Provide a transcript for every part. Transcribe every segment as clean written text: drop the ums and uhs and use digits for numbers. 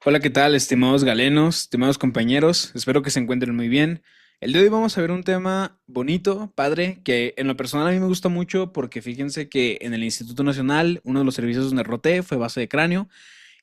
Hola, ¿qué tal, estimados galenos, estimados compañeros? Espero que se encuentren muy bien. El día de hoy vamos a ver un tema bonito, padre, que en lo personal a mí me gusta mucho porque fíjense que en el Instituto Nacional uno de los servicios donde roté fue base de cráneo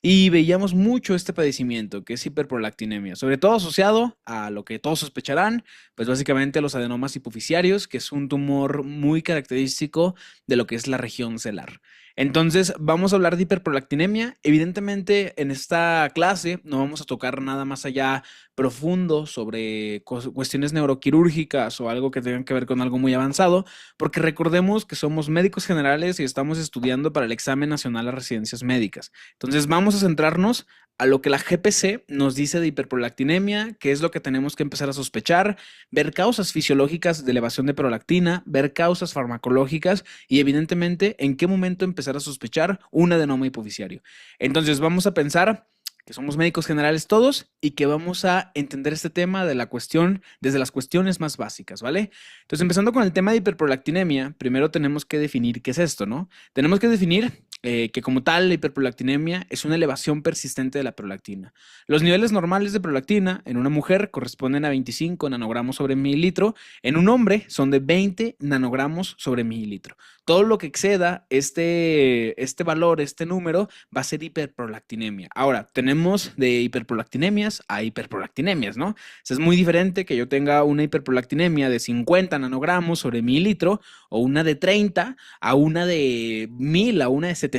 y veíamos mucho este padecimiento que es hiperprolactinemia, sobre todo asociado a lo que todos sospecharán, pues básicamente a los adenomas hipofisiarios, que es un tumor muy característico de lo que es la región celar. Entonces, vamos a hablar de hiperprolactinemia. Evidentemente, en esta clase no vamos a tocar nada más allá profundo sobre cuestiones neuroquirúrgicas o algo que tengan que ver con algo muy avanzado, porque recordemos que somos médicos generales y estamos estudiando para el examen nacional a residencias médicas. Entonces, vamos a centrarnos a lo que la GPC nos dice de hiperprolactinemia, qué es lo que tenemos que empezar a sospechar, ver causas fisiológicas de elevación de prolactina, ver causas farmacológicas y evidentemente en qué momento empezar a sospechar un adenoma hipofisiario. Entonces vamos a pensar que somos médicos generales todos y que vamos a entender este tema de la cuestión desde las cuestiones más básicas, ¿vale? Entonces, empezando con el tema de hiperprolactinemia, primero tenemos que definir qué es esto, ¿no? Tenemos que definir que como tal la hiperprolactinemia es una elevación persistente de la prolactina. Los niveles normales de prolactina en una mujer corresponden a 25 nanogramos sobre mililitro, en un hombre son de 20 nanogramos sobre mililitro. Todo lo que exceda este valor, este número, va a ser hiperprolactinemia. Ahora, tenemos de hiperprolactinemias a hiperprolactinemias, ¿no? O sea, es muy diferente que yo tenga una hiperprolactinemia de 50 nanogramos sobre mililitro o una de 30 a una de 1000 a una de 700.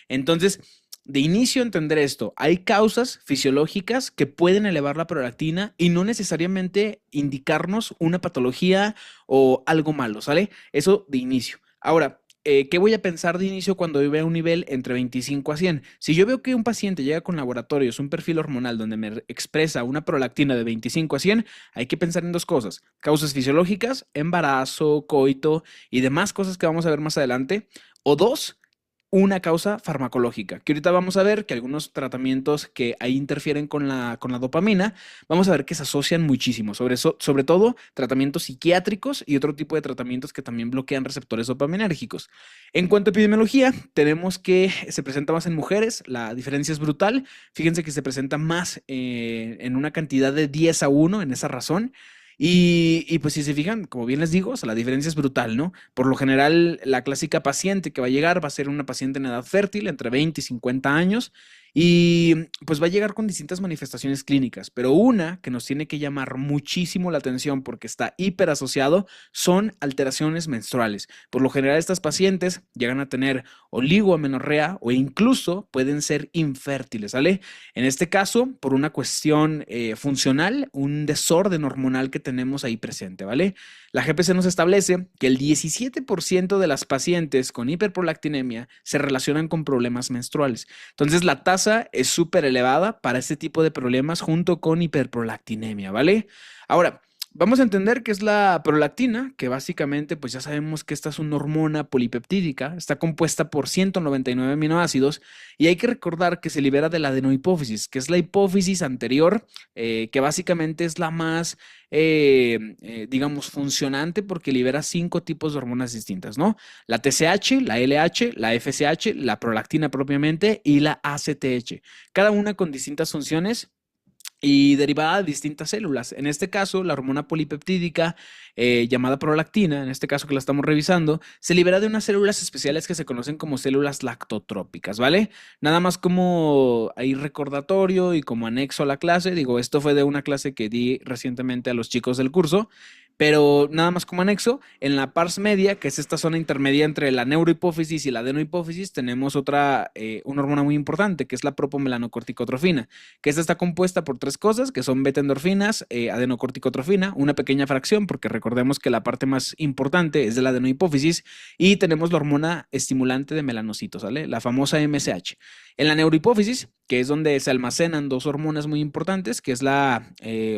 Entonces, de inicio entender esto, hay causas fisiológicas que pueden elevar la prolactina y no necesariamente indicarnos una patología o algo malo, ¿sale? Eso de inicio. Ahora, ¿qué voy a pensar de inicio cuando yo vea un nivel entre 25 a 100? Si yo veo que un paciente llega con laboratorios, un perfil hormonal donde me expresa una prolactina de 25 a 100, hay que pensar en dos cosas: causas fisiológicas, embarazo, coito y demás cosas que vamos a ver más adelante. O dos, una causa farmacológica, que ahorita vamos a ver que algunos tratamientos que ahí interfieren con la dopamina, vamos a ver que se asocian muchísimo, sobre todo tratamientos psiquiátricos y otro tipo de tratamientos que también bloquean receptores dopaminérgicos. En cuanto a epidemiología, tenemos que se presenta más en mujeres, la diferencia es brutal, fíjense que se presenta más en una cantidad de 10 a 1 en esa razón. Y pues si se fijan, como bien les digo, o sea, la diferencia es brutal, ¿no? Por lo general, la clásica paciente que va a llegar va a ser una paciente en edad fértil, entre 20 y 50 años, y pues va a llegar con distintas manifestaciones clínicas, pero una que nos tiene que llamar muchísimo la atención porque está hiper asociado son alteraciones menstruales. Por lo general, estas pacientes llegan a tener oligoamenorrea o incluso pueden ser infértiles, ¿vale? En este caso, por una cuestión funcional, un desorden hormonal que tenemos ahí presente, ¿vale? La GPC nos establece que el 17% de las pacientes con hiperprolactinemia se relacionan con problemas menstruales. Entonces, la tasa es súper elevada para este tipo de problemas junto con hiperprolactinemia, ¿vale? Ahora, vamos a entender qué es la prolactina, que básicamente pues ya sabemos que esta es una hormona polipeptídica, está compuesta por 199 aminoácidos y hay que recordar que se libera de la adenohipófisis, que es la hipófisis anterior, que básicamente es la más, digamos, funcionante porque libera 5 tipos de hormonas distintas, ¿no? La TSH, la LH, la FSH, la prolactina propiamente y la ACTH, cada una con distintas funciones y derivada de distintas células. En este caso, la hormona polipeptídica llamada prolactina, en este caso que la estamos revisando, se libera de unas células especiales que se conocen como células lactotrópicas, ¿vale? Nada más como ahí recordatorio y como anexo a la clase, digo, esto fue de una clase que di recientemente a los chicos del curso, pero nada más como anexo, en la pars media, que es esta zona intermedia entre la neurohipófisis y la adenohipófisis, tenemos una hormona muy importante, que es la propomelanocorticotrofina, que esta está compuesta por tres cosas, que son beta-endorfinas, adenocorticotrofina, una pequeña fracción, porque recordemos que la parte más importante es de la adenohipófisis, y tenemos la hormona estimulante de melanocitos, ¿vale? La famosa MSH. En la neurohipófisis, que es donde se almacenan dos hormonas muy importantes, que es la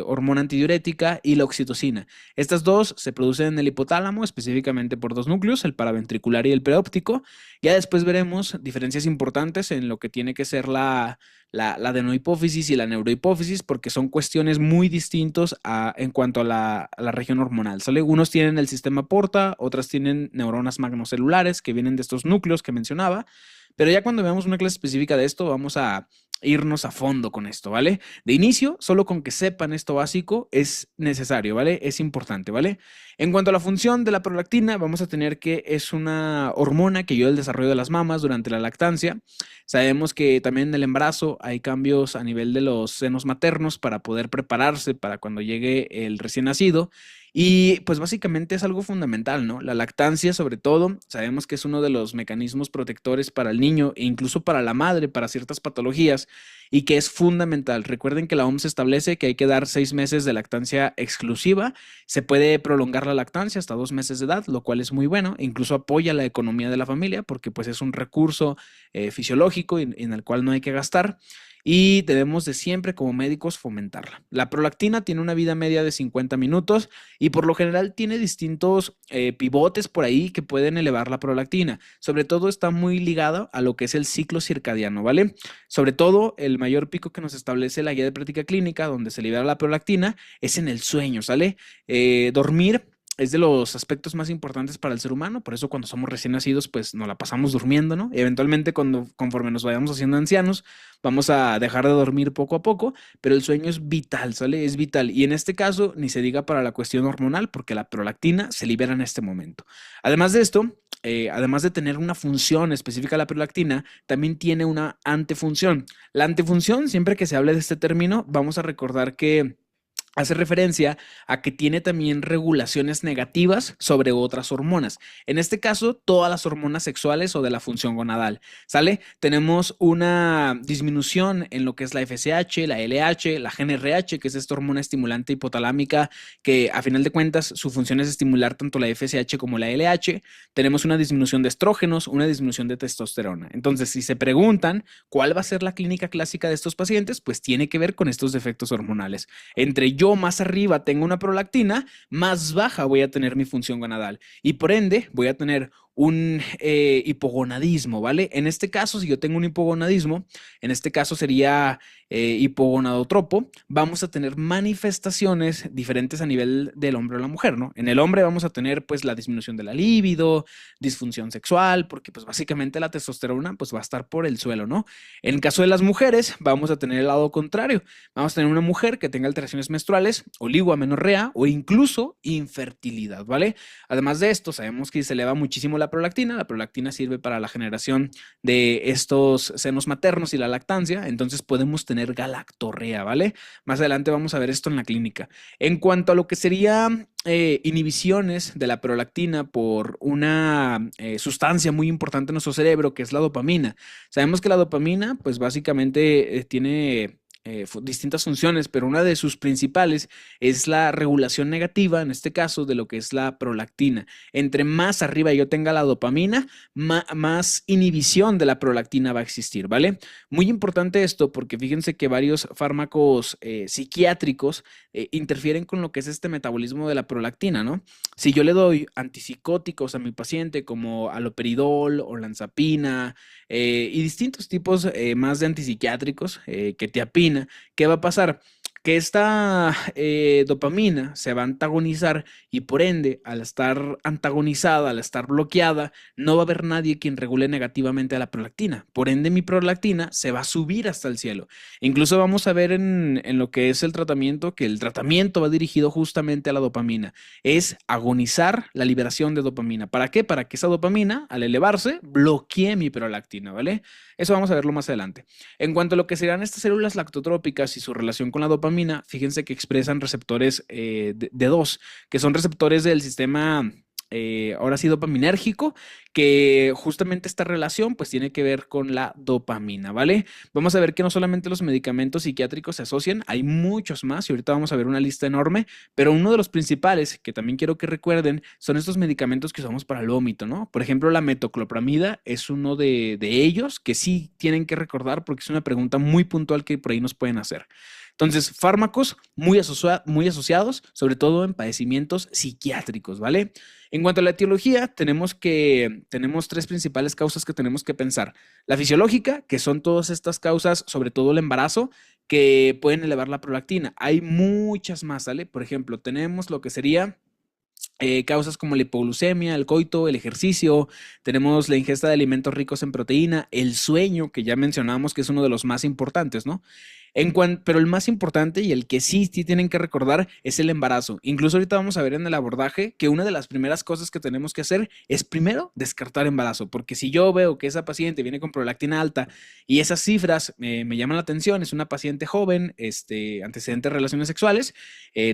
hormona antidiurética y la oxitocina. Estas dos se producen en el hipotálamo, específicamente por dos núcleos, el paraventricular y el preóptico. Ya después veremos diferencias importantes en lo que tiene que ser la adenohipófisis y la neurohipófisis, porque son cuestiones muy distintos en cuanto a la región hormonal, ¿sale? Unos tienen el sistema porta, otras tienen neuronas magnocelulares que vienen de estos núcleos que mencionaba, pero ya cuando veamos una clase específica de esto, vamos a irnos a fondo con esto, ¿vale? De inicio, solo con que sepan esto básico es necesario, ¿vale? Es importante, ¿vale? En cuanto a la función de la prolactina, vamos a tener que es una hormona que ayuda al desarrollo de las mamas durante la lactancia. Sabemos que también en el embarazo hay cambios a nivel de los senos maternos para poder prepararse para cuando llegue el recién nacido. Y pues básicamente es algo fundamental, ¿no? La lactancia, sobre todo, sabemos que es uno de los mecanismos protectores para el niño e incluso para la madre, para ciertas patologías, y que es fundamental. Recuerden que la OMS establece que hay que dar 6 meses de lactancia exclusiva. Se puede prolongar la lactancia hasta 2 meses de edad, lo cual es muy bueno. Incluso apoya la economía de la familia porque pues es un recurso fisiológico en el cual no hay que gastar y debemos de siempre como médicos fomentarla. La prolactina tiene una vida media de 50 minutos y por lo general tiene distintos pivotes por ahí que pueden elevar la prolactina. Sobre todo está muy ligada a lo que es el ciclo circadiano, ¿vale? Sobre todo el mayor pico que nos establece la guía de práctica clínica donde se libera la prolactina es en el sueño, ¿sale? Dormir es de los aspectos más importantes para el ser humano, por eso cuando somos recién nacidos, pues nos la pasamos durmiendo, ¿no? Y eventualmente, conforme nos vayamos haciendo ancianos, vamos a dejar de dormir poco a poco, pero el sueño es vital, ¿sale? Es vital. Y en este caso, ni se diga para la cuestión hormonal, porque la prolactina se libera en este momento. Además de esto, además de tener una función específica la prolactina, también tiene una antefunción. La antefunción, siempre que se hable de este término, vamos a recordar que hace referencia a que tiene también regulaciones negativas sobre otras hormonas. En este caso, todas las hormonas sexuales o de la función gonadal, ¿sale? Tenemos una disminución en lo que es la FSH, la LH, la GnRH, que es esta hormona estimulante hipotalámica que a final de cuentas su función es estimular tanto la FSH como la LH. Tenemos una disminución de estrógenos, una disminución de testosterona. Entonces, si se preguntan cuál va a ser la clínica clásica de estos pacientes, pues tiene que ver con estos defectos hormonales. Entre yo más arriba tengo una prolactina, más baja voy a tener mi función gonadal y por ende voy a tener un hipogonadismo, ¿vale? En este caso, si yo tengo un hipogonadismo, en este caso sería hipogonadotropo, vamos a tener manifestaciones diferentes a nivel del hombre o la mujer, ¿no? En el hombre vamos a tener pues la disminución de la libido, disfunción sexual, porque pues básicamente la testosterona pues va a estar por el suelo, ¿no? En el caso de las mujeres vamos a tener el lado contrario, vamos a tener una mujer que tenga alteraciones menstruales, oliggoamenorrea o incluso infertilidad, ¿vale? Además de esto, sabemos que se eleva muchísimo la prolactina. La prolactina sirve para la generación de estos senos maternos y la lactancia, entonces podemos tener galactorrea, ¿vale? Más adelante vamos a ver esto en la clínica. En cuanto a lo que sería inhibiciones de la prolactina por una sustancia muy importante en nuestro cerebro, que es la dopamina. Sabemos que la dopamina, pues básicamente tiene distintas funciones, pero una de sus principales es la regulación negativa, en este caso, de lo que es la prolactina. Entre más arriba yo tenga la dopamina, más inhibición de la prolactina va a existir, ¿vale? Muy importante esto porque fíjense que varios fármacos psiquiátricos interfieren con lo que es este metabolismo de la prolactina, ¿no? Si yo le doy antipsicóticos a mi paciente como aloperidol, olanzapina y distintos tipos más de antipsiquiátricos, quetiapina, ¿qué va a pasar? Que esta dopamina se va a antagonizar y por ende, al estar antagonizada, al estar bloqueada, no va a haber nadie quien regule negativamente a la prolactina. Por ende, mi prolactina se va a subir hasta el cielo. Incluso vamos a ver en lo que es el tratamiento, que el tratamiento va dirigido justamente a la dopamina. Es agonizar la liberación de dopamina. ¿Para qué? Para que esa dopamina, al elevarse, bloquee mi prolactina, ¿vale? Eso vamos a verlo más adelante. En cuanto a lo que serán estas células lactotrópicas y su relación con la dopamina, fíjense que expresan receptores de dos, que son receptores del sistema, ahora sí, dopaminérgico, que justamente esta relación pues tiene que ver con la dopamina, ¿vale? Vamos a ver que no solamente los medicamentos psiquiátricos se asocian, hay muchos más y ahorita vamos a ver una lista enorme, pero uno de los principales que también quiero que recuerden son estos medicamentos que usamos para el vómito, ¿no? Por ejemplo, la metoclopramida es uno de ellos que sí tienen que recordar porque es una pregunta muy puntual que por ahí nos pueden hacer. Entonces, fármacos muy asociados, sobre todo en padecimientos psiquiátricos, ¿vale? En cuanto a la etiología, tenemos tres principales causas que tenemos que pensar. La fisiológica, que son todas estas causas, sobre todo el embarazo, que pueden elevar la prolactina. Hay muchas más, ¿vale? Por ejemplo, tenemos lo que sería Causas como la hipoglucemia, el coito, el ejercicio, tenemos la ingesta de alimentos ricos en proteína, el sueño, que ya mencionamos que es uno de los más importantes, ¿no? Pero el más importante y el que sí tienen que recordar es el embarazo. Incluso ahorita vamos a ver en el abordaje que una de las primeras cosas que tenemos que hacer es primero descartar embarazo, porque si yo veo que esa paciente viene con prolactina alta y esas cifras me llaman la atención, es una paciente joven, antecedentes de relaciones sexuales,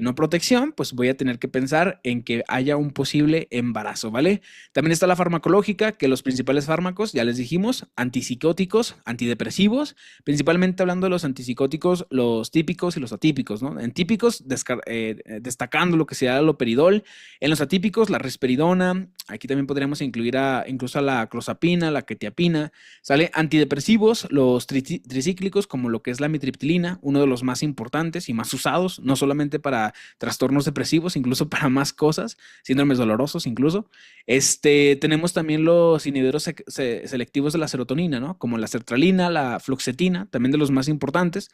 no protección, pues voy a tener que pensar en que haya un posible embarazo, ¿vale? También está la farmacológica, que los principales fármacos, ya les dijimos, antipsicóticos, antidepresivos, principalmente hablando de los antipsicóticos, los típicos y los atípicos, ¿no? En típicos, destacando lo que sea el haloperidol, en los atípicos, la risperidona, aquí también podríamos incluir incluso a la clozapina, la quetiapina, ¿sale? Antidepresivos, los tricíclicos, como lo que es la mitriptilina, uno de los más importantes y más usados, no solamente para trastornos depresivos, incluso para más cosas, síndromes dolorosos incluso. Tenemos también los inhibidores selectivos de la serotonina, ¿no? Como la sertralina, la fluoxetina, también de los más importantes.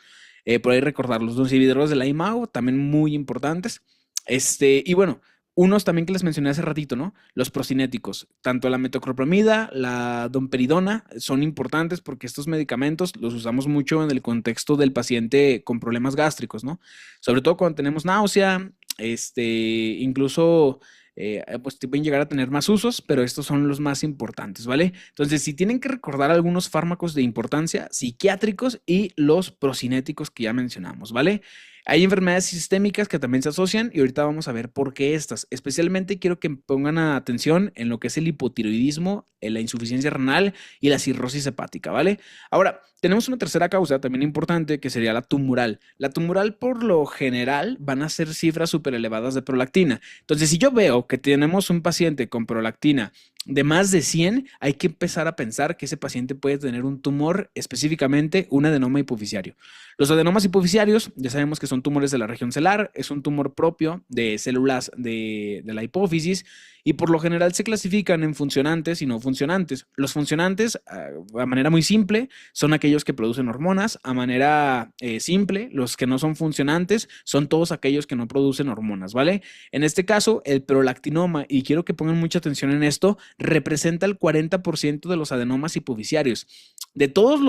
Por ahí recordarlos, los inhibidores de la IMAO, también muy importantes. Y bueno, unos también que les mencioné hace ratito, ¿no? Los procinéticos, tanto la metoclopramida, la domperidona, son importantes porque estos medicamentos los usamos mucho en el contexto del paciente con problemas gástricos, ¿no? Sobre todo cuando tenemos náusea, incluso pues pueden llegar a tener más usos, pero estos son los más importantes, ¿vale? Entonces, si tienen que recordar algunos fármacos de importancia, psiquiátricos y los procinéticos que ya mencionamos, ¿vale? Hay enfermedades sistémicas que también se asocian y ahorita vamos a ver por qué estas. Especialmente quiero que pongan atención en lo que es el hipotiroidismo, la insuficiencia renal y la cirrosis hepática, ¿vale? Ahora, tenemos una tercera causa también importante que sería la tumoral. La tumoral por lo general van a ser cifras súper elevadas de prolactina. Entonces, si yo veo que tenemos un paciente con prolactina de más de 100, hay que empezar a pensar que ese paciente puede tener un tumor, específicamente un adenoma hipofisiario. Los adenomas hipofisiarios, ya sabemos que son tumores de la región celular, es un tumor propio de células de la hipófisis y por lo general se clasifican en funcionantes y no funcionantes. Los funcionantes, a manera muy simple, son aquellos que producen hormonas. A manera simple, los que no son funcionantes son todos aquellos que no producen hormonas, ¿vale? En este caso, el prolactinoma, y quiero que pongan mucha atención en esto, representa el 40% de los adenomas hipofisiarios. De todas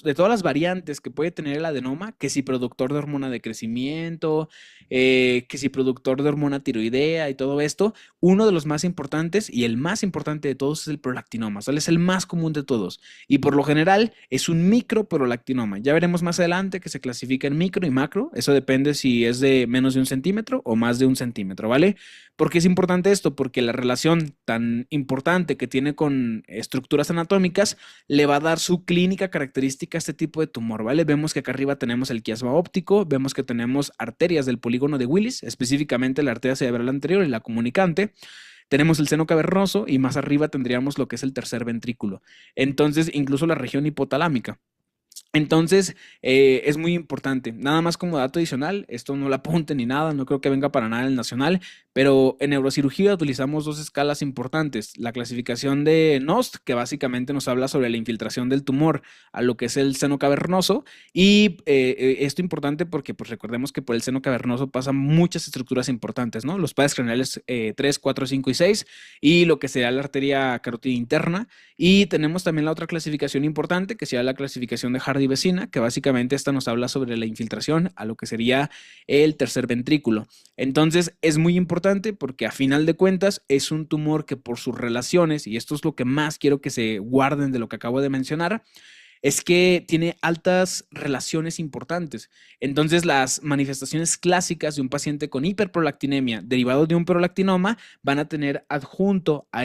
las variantes que puede tener el adenoma, que si productor de hormona de crecimiento, que si productor de hormona tiroidea y todo esto, uno de los más importantes y el más importante de todos es el prolactinoma, ¿sale? Es el más común de todos y por lo general es un microprolactinoma. Ya veremos más adelante que se clasifica en micro y macro, eso depende si es de menos de 1 centímetro o más de 1 centímetro, ¿vale? ¿Por qué es importante esto? Porque la relación tan importante que tiene con estructuras anatómicas le va a dar su clínica característica a este tipo de tumor, ¿vale? Vemos que acá arriba tenemos el quiasma óptico, vemos que tenemos arterias del polígono de Willis, específicamente la arteria cerebral anterior y la comunicante. Tenemos el seno cavernoso y más arriba tendríamos lo que es el tercer ventrículo. Entonces, incluso la región hipotalámica. Entonces, es muy importante. Nada más como dato adicional, esto no lo apunte ni nada, no creo que venga para nada en el nacional, pero en neurocirugía utilizamos dos escalas importantes. La clasificación de NOST, que básicamente nos habla sobre la infiltración del tumor a lo que es el seno cavernoso. Y esto importante porque pues recordemos que por el seno cavernoso pasan muchas estructuras importantes, ¿no? Los pares craneales 3, 4, 5 y 6 y lo que sea la arteria carótida interna. Y tenemos también la otra clasificación importante, que sería la clasificación de Hardy-Vecina, que básicamente esta nos habla sobre la infiltración a lo que sería el tercer ventrículo. Entonces, es muy importante porque a final de cuentas es un tumor que por sus relaciones, y esto es lo que más quiero que se guarden de lo que acabo de mencionar, es que tiene altas relaciones importantes. Entonces, las manifestaciones clásicas de un paciente con hiperprolactinemia derivado de un prolactinoma van a tener adjunto a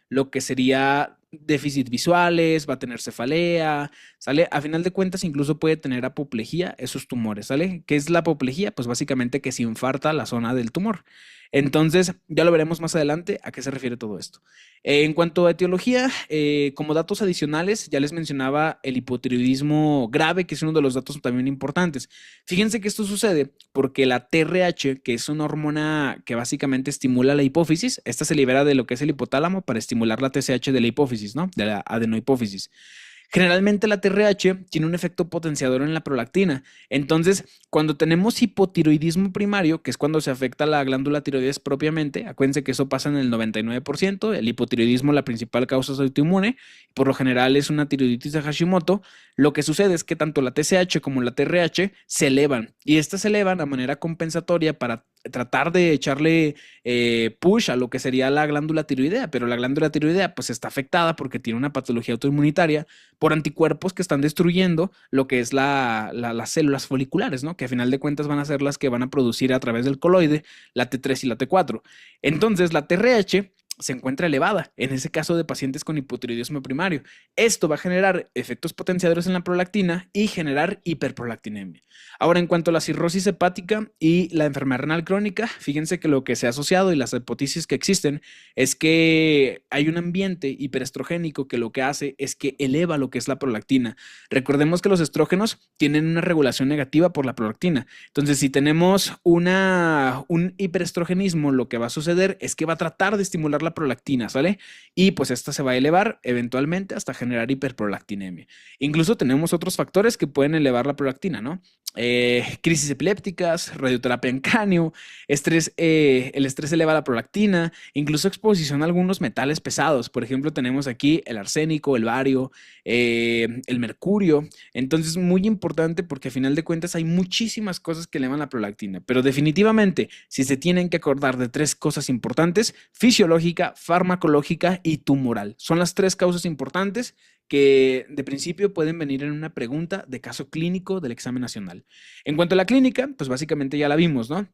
lo que sería déficit visuales, va a tener cefalea, ¿sale? A final de cuentas, incluso puede tener apoplejía esos tumores, ¿sale? ¿Qué es la apoplejía? Pues básicamente que se infarta la zona del tumor. Entonces, ya lo veremos más adelante a qué se refiere todo esto. En cuanto a etiología, como datos adicionales, ya les mencionaba el hipotiroidismo grave, que es uno de los datos también importantes. Fíjense que esto sucede porque la TRH, que es una hormona que básicamente estimula la hipófisis, esta se libera de lo que es el hipotálamo para estimular la TSH de la hipófisis, ¿no? De la adenohipófisis. Generalmente la TRH tiene un efecto potenciador en la prolactina. Entonces, cuando tenemos hipotiroidismo primario, que es cuando se afecta la glándula tiroides propiamente, acuérdense que eso pasa en el 99%, el hipotiroidismo la principal causa es autoinmune, por lo general es una tiroiditis de Hashimoto. Lo que sucede es que tanto la TSH como la TRH se elevan y estas se elevan a manera compensatoria para tratar de echarle push a lo que sería la glándula tiroidea, pero la glándula tiroidea pues está afectada porque tiene una patología autoinmunitaria por anticuerpos que están destruyendo lo que es las células foliculares, ¿no? Que a final de cuentas van a ser las que van a producir a través del coloide la T3 y la T4. Entonces la TRH se encuentra elevada, en ese caso de pacientes con hipotiroidismo primario. Esto va a generar efectos potenciadores en la prolactina y generar hiperprolactinemia. Ahora, en cuanto a la cirrosis hepática y la enfermedad renal crónica, fíjense que lo que se ha asociado y las hipótesis que existen es que hay un ambiente hiperestrogénico que lo que hace es que eleva lo que es la prolactina. Recordemos que los estrógenos tienen una regulación negativa por la prolactina. Entonces, si tenemos un hiperestrogenismo, lo que va a suceder es que va a tratar de estimular la prolactina, ¿sale? Y pues esta se va a elevar eventualmente hasta generar hiperprolactinemia. Incluso tenemos otros factores que pueden elevar la prolactina, ¿no? Crisis epilépticas, radioterapia en cráneo, el estrés eleva la prolactina, incluso exposición a algunos metales pesados. Por ejemplo, tenemos aquí el arsénico, el bario, el mercurio. Entonces, muy importante porque a final de cuentas hay muchísimas cosas que elevan la prolactina, pero definitivamente, si se tienen que acordar de tres cosas importantes: fisiológica, farmacológica y tumoral. Son las tres causas importantes que de principio pueden venir en una pregunta de caso clínico del examen nacional. En cuanto a la clínica, pues básicamente ya la vimos, ¿no?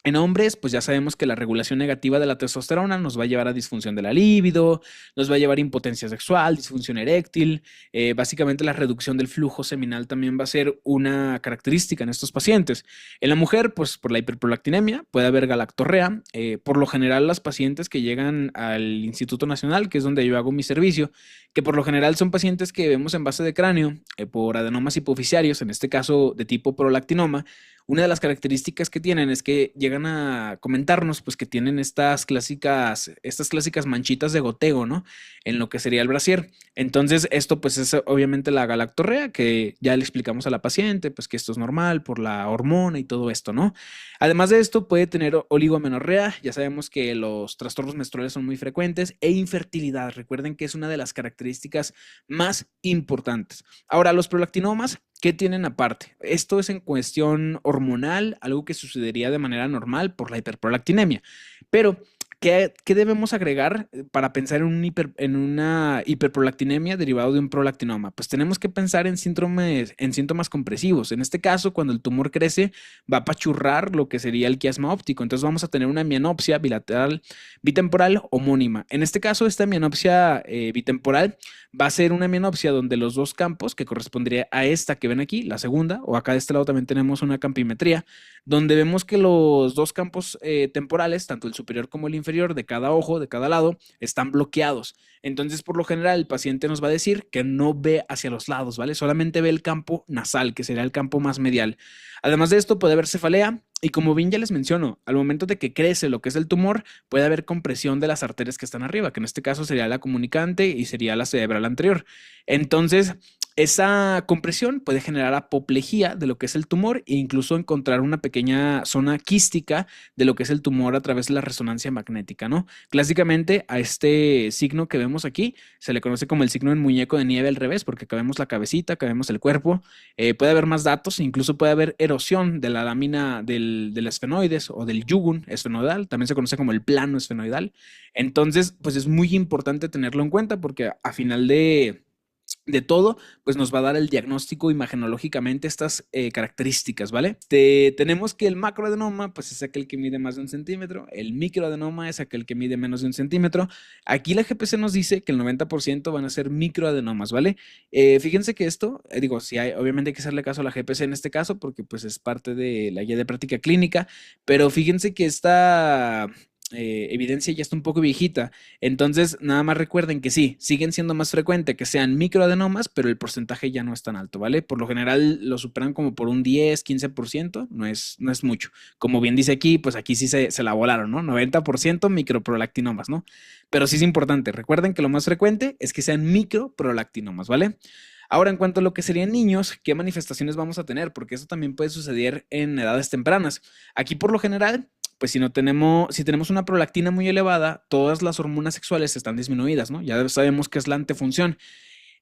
En hombres, pues ya sabemos que la regulación negativa de la testosterona nos va a llevar a disfunción de la libido, nos va a llevar a impotencia sexual, disfunción eréctil. Básicamente la reducción del flujo seminal también va a ser una característica en estos pacientes. En la mujer, pues por la hiperprolactinemia puede haber galactorrea. Por lo general las pacientes que llegan al Instituto Nacional, que es donde yo hago mi servicio, que por lo general son pacientes que vemos en base de cráneo por adenomas hipoficiarios, en este caso de tipo prolactinoma. Una de las características que tienen es que llegan a comentarnos pues que tienen estas clásicas manchitas de goteo, ¿no? En lo que sería el brasier. Entonces esto pues es obviamente la galactorrea, que ya le explicamos a la paciente pues que esto es normal por la hormona y todo esto, ¿no? Además de esto puede tener oligomenorrea, ya sabemos que los trastornos menstruales son muy frecuentes, e infertilidad. Recuerden que es una de las características más importantes. Ahora, los prolactinomas, ¿qué tienen aparte? Esto es en cuestión hormonal, algo que sucedería de manera normal por la hiperprolactinemia. Pero, ¿qué debemos agregar para pensar en una hiperprolactinemia derivado de un prolactinoma? Pues tenemos que pensar en síntomas compresivos. En este caso, cuando el tumor crece, va a apachurrar lo que sería el quiasma óptico. Entonces vamos a tener una mianopsia bilateral bitemporal homónima. En este caso, esta mianopsia bitemporal va a ser una mianopsia donde los dos campos, que correspondería a esta que ven aquí, la segunda, o acá de este lado también tenemos una campimetría, donde vemos que los dos campos temporales, tanto el superior como el inferior de cada ojo, de cada lado, están bloqueados. Entonces, por lo general, el paciente nos va a decir que no ve hacia los lados, ¿vale? Solamente ve el campo nasal, que sería el campo más medial. Además de esto, puede haber cefalea. Y como bien ya les menciono, al momento de que crece lo que es el tumor, puede haber compresión de las arterias que están arriba, que en este caso sería la comunicante y sería la cerebral anterior. Entonces, esa compresión puede generar apoplejía de lo que es el tumor e incluso encontrar una pequeña zona quística de lo que es el tumor a través de la resonancia magnética, ¿no? Clásicamente a este signo que vemos aquí se le conoce como el signo del muñeco de nieve al revés, porque acá vemos la cabecita, acá vemos el cuerpo. Puede haber más datos, incluso puede haber erosión de la lámina del esfenoides o del yugun esfenoidal, también se conoce como el plano esfenoidal. Entonces, pues es muy importante tenerlo en cuenta porque a final de todo, pues nos va a dar el diagnóstico imagenológicamente estas características, ¿vale? Tenemos que el macroadenoma, pues es aquel que mide más de 1 centímetro, el microadenoma es aquel que mide menos de 1 centímetro. Aquí la GPC nos dice que el 90% van a ser microadenomas, ¿vale? Fíjense que esto, digo, sí obviamente hay que hacerle caso a la GPC en este caso, porque pues es parte de la guía de práctica clínica, pero fíjense que esta evidencia ya está un poco viejita. Entonces, nada más recuerden que sí, siguen siendo más frecuentes que sean microadenomas, pero el porcentaje ya no es tan alto, ¿vale? Por lo general lo superan como por un 10-15%, no es mucho. Como bien dice aquí, pues aquí sí se la volaron, ¿no? 90% microprolactinomas, ¿no? Pero sí es importante, recuerden que lo más frecuente es que sean microprolactinomas, ¿vale? Ahora, en cuanto a lo que serían niños, ¿qué manifestaciones vamos a tener? Porque eso también puede suceder en edades tempranas. Aquí, por lo general, pues si tenemos una prolactina muy elevada, todas las hormonas sexuales están disminuidas, ¿no? Ya sabemos que es la antefunción.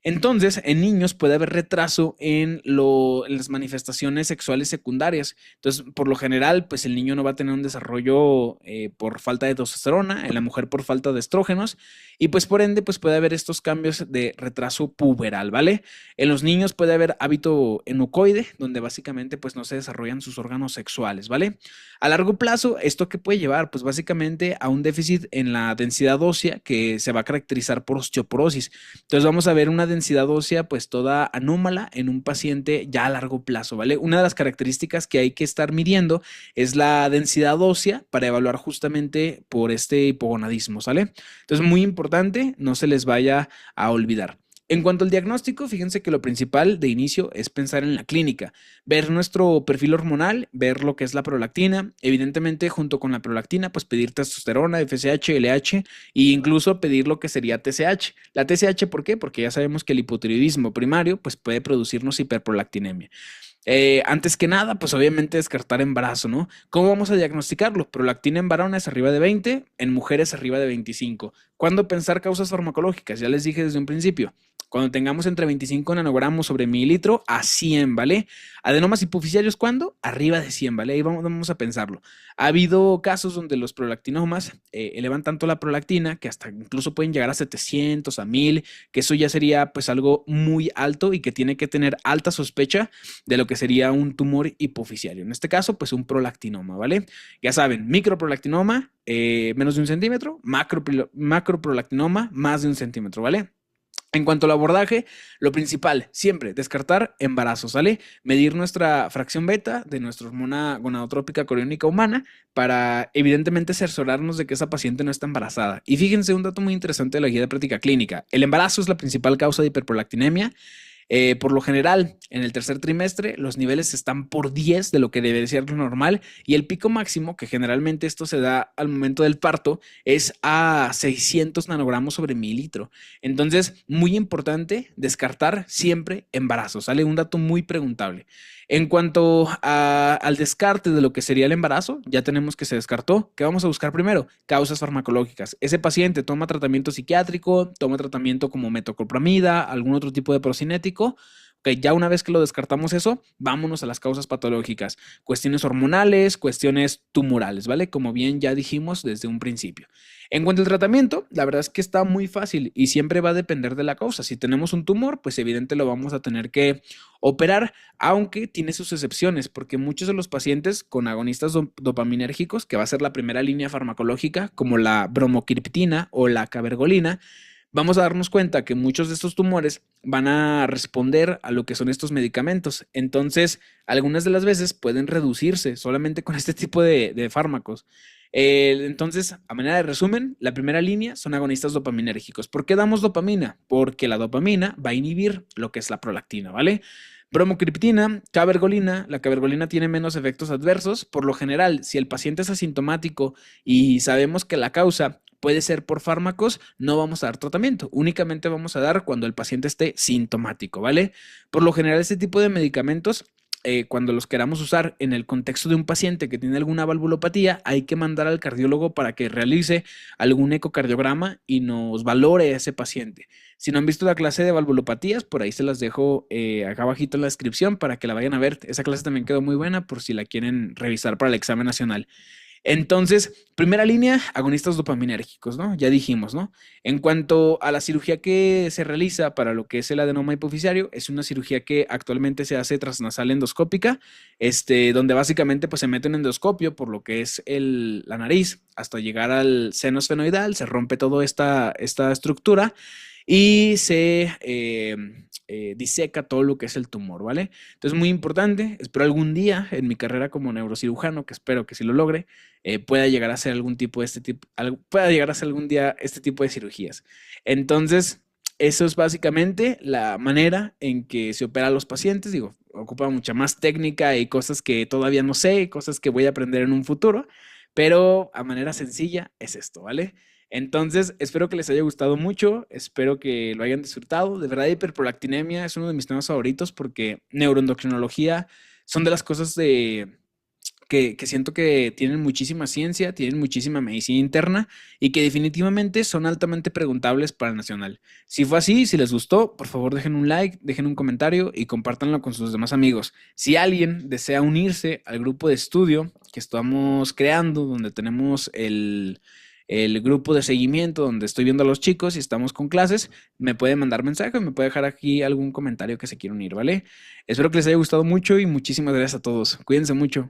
Entonces, en niños puede haber retraso en las manifestaciones sexuales secundarias. Entonces, por lo general, pues el niño no va a tener un desarrollo por falta de testosterona, en la mujer por falta de estrógenos, y pues por ende, pues puede haber estos cambios de retraso puberal, ¿vale? En los niños puede haber hábito enucoide, donde básicamente pues no se desarrollan sus órganos sexuales, ¿vale? A largo plazo, ¿esto qué puede llevar? Pues básicamente a un déficit en la densidad ósea que se va a caracterizar por osteoporosis. Entonces vamos a ver una densidad ósea pues toda anómala en un paciente ya a largo plazo, ¿vale? Una de las características que hay que estar midiendo es la densidad ósea para evaluar justamente por este hipogonadismo, ¿sale? Entonces muy importante, no se les vaya a olvidar. En cuanto al diagnóstico, fíjense que lo principal de inicio es pensar en la clínica, ver nuestro perfil hormonal, ver lo que es la prolactina, evidentemente junto con la prolactina, pues pedir testosterona, FSH, LH e incluso pedir lo que sería TSH. La TSH, ¿por qué? Porque ya sabemos que el hipotiroidismo primario pues puede producirnos hiperprolactinemia. Antes que nada, pues obviamente descartar embarazo, ¿no? ¿Cómo vamos a diagnosticarlo? Prolactina en varones arriba de 20, en mujeres arriba de 25. ¿Cuándo pensar causas farmacológicas? Ya les dije desde un principio. Cuando tengamos entre 25 nanogramos sobre mililitro a 100, ¿vale? Adenomas hipoficiarios, ¿cuándo? Arriba de 100, ¿vale? Ahí vamos a pensarlo. Ha habido casos donde los prolactinomas elevan tanto la prolactina que hasta incluso pueden llegar a 700, a 1000, que eso ya sería pues algo muy alto y que tiene que tener alta sospecha de lo que sería un tumor hipoficiario. En este caso, pues un prolactinoma, ¿vale? Ya saben, microprolactinoma, menos de 1 centímetro, macroprolactinoma, más de 1 centímetro, ¿vale? En cuanto al abordaje, lo principal, siempre descartar embarazos, ¿sale? Medir nuestra fracción beta de nuestra hormona gonadotrópica coriónica humana para evidentemente cerciorarnos de que esa paciente no está embarazada. Y fíjense un dato muy interesante de la guía de práctica clínica. El embarazo es la principal causa de hiperprolactinemia. Por lo general, en el tercer trimestre, los niveles están por 10 de lo que debe ser lo normal y el pico máximo, que generalmente esto se da al momento del parto, es a 600 nanogramos sobre mililitro. Entonces, muy importante descartar siempre embarazo. Sale un dato muy preguntable. En cuanto al descarte de lo que sería el embarazo, ya tenemos que se descartó. ¿Qué vamos a buscar primero? Causas farmacológicas. Ese paciente toma tratamiento psiquiátrico, toma tratamiento como metoclopramida, algún otro tipo de procinético. Ok, ya una vez que lo descartamos eso, vámonos a las causas patológicas. Cuestiones hormonales, cuestiones tumorales, ¿vale? Como bien ya dijimos desde un principio. En cuanto al tratamiento, la verdad es que está muy fácil y siempre va a depender de la causa. Si tenemos un tumor, pues evidente lo vamos a tener que operar, aunque tiene sus excepciones, porque muchos de los pacientes con agonistas dopaminérgicos, que va a ser la primera línea farmacológica, como la bromocriptina o la cabergolina, vamos a darnos cuenta que muchos de estos tumores van a responder a lo que son estos medicamentos. Entonces, algunas de las veces pueden reducirse solamente con este tipo de fármacos. Entonces, a manera de resumen, la primera línea son agonistas dopaminérgicos. ¿Por qué damos dopamina? Porque la dopamina va a inhibir lo que es la prolactina, ¿vale? Bromocriptina, cabergolina. La cabergolina tiene menos efectos adversos. Por lo general, si el paciente es asintomático y sabemos que la causa puede ser por fármacos, no vamos a dar tratamiento. Únicamente vamos a dar cuando el paciente esté sintomático, ¿vale? Por lo general, este tipo de medicamentos cuando los queramos usar en el contexto de un paciente que tiene alguna valvulopatía, hay que mandar al cardiólogo para que realice algún ecocardiograma y nos valore a ese paciente. Si no han visto la clase de valvulopatías, por ahí se las dejo acá abajito en la descripción para que la vayan a ver. Esa clase también quedó muy buena por si la quieren revisar para el examen nacional. Entonces, primera línea, agonistas dopaminérgicos, ¿no? Ya dijimos, ¿no? En cuanto a la cirugía que se realiza para lo que es el adenoma hipoficiario, es una cirugía que actualmente se hace transnasal endoscópica, donde básicamente pues se mete un endoscopio por lo que es la nariz hasta llegar al seno esfenoidal, se rompe toda esta estructura y se diseca todo lo que es el tumor, ¿vale? Entonces, muy importante, espero algún día en mi carrera como neurocirujano, que espero que sí lo logre, pueda llegar a hacer algún tipo de pueda llegar a hacer algún día este tipo de cirugías. Entonces, eso es básicamente la manera en que se opera a los pacientes. Digo, ocupa mucha más técnica y cosas que todavía no sé, cosas que voy a aprender en un futuro, pero a manera sencilla es esto, ¿vale? Entonces, espero que les haya gustado mucho, espero que lo hayan disfrutado. De verdad, hiperprolactinemia es uno de mis temas favoritos porque neuroendocrinología son de las cosas que siento que tienen muchísima ciencia, tienen muchísima medicina interna y que definitivamente son altamente preguntables para el Nacional. Si fue así, si les gustó, por favor dejen un like, dejen un comentario y compártanlo con sus demás amigos. Si alguien desea unirse al grupo de estudio que estamos creando, donde tenemos el grupo de seguimiento, donde estoy viendo a los chicos y estamos con clases, me puede mandar mensaje, me puede dejar aquí algún comentario que se quiera unir, ¿vale? Espero que les haya gustado mucho y muchísimas gracias a todos. Cuídense mucho.